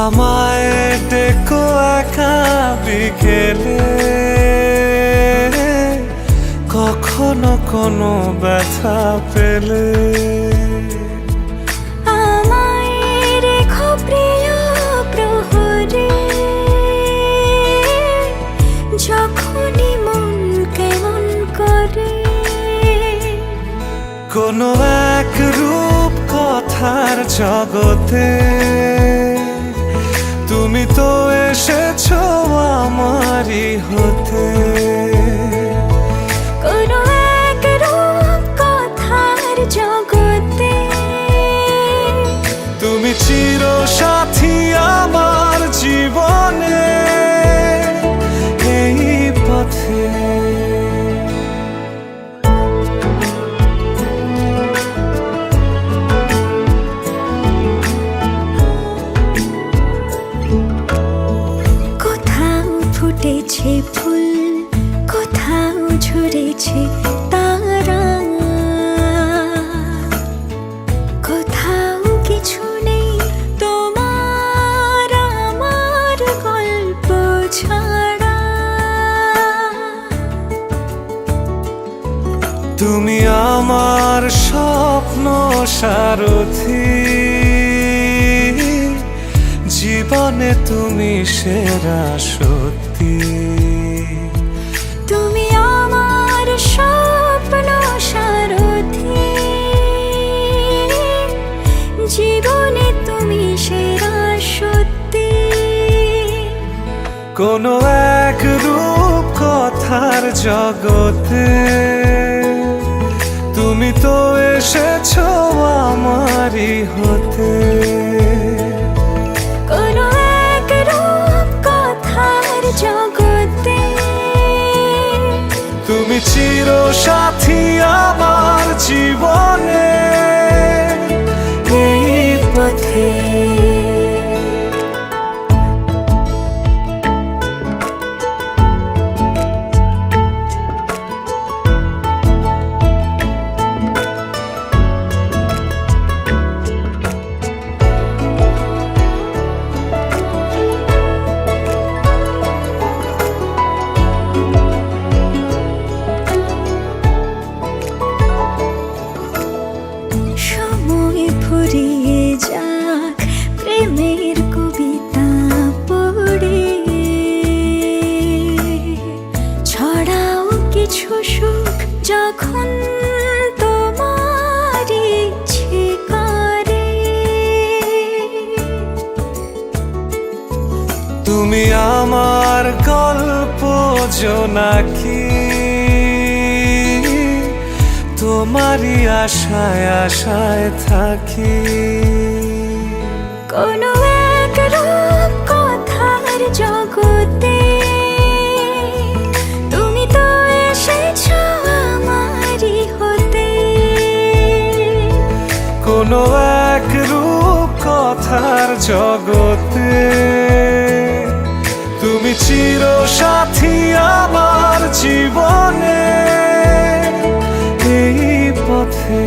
আমায় ডেকো একা বিকেলে, কখনো কোনো ব্যথা পেলে। আমায় রেখো প্রিয় প্রহরে, যখনই মন কেমন করে। কোনো এক রূপ কথার জগতে তুমি তো এসেছো আমারই হতে। কোনো এক রূপ কথার জগতে তুমি চির সাথী আমার জীবনে, এই পথে। ফুটেছে ফুল, কোথাও ঝরেছে তারা, কোথাও কিছু নেই তোমার আমার গল্প ছাড়া। তুমি আমার স্বপ্ন সারথি, জীবনে তুমি সেরা সত্যি। তুমি আমার স্বপ্ন সারথি, জীবনে তুমি সেরা সত্যি। কোনো এক রূপ কথার জগতে তুমি তো এসেছো আমারই হতে। কোনো এক রূপ কথার জগতে তুমি চির সাথী আমার জীবনে, এই পথে। ফুরিয়ে যাক প্রেমের কবিতা পড়ে, ছড়াও কিছু সুখ যখন তোমার ইচ্ছে করে। তুমি আমার গল্প জোনাকি, তোমারই আশায় আশায় থাকি। কোনো এক রূপ কথার জগতে তুমি তো এসেছো আমারই হতে। কোনো এক রূপ কথার জগতে তুমি চির সাথী আমার জীবনে, এই পথে।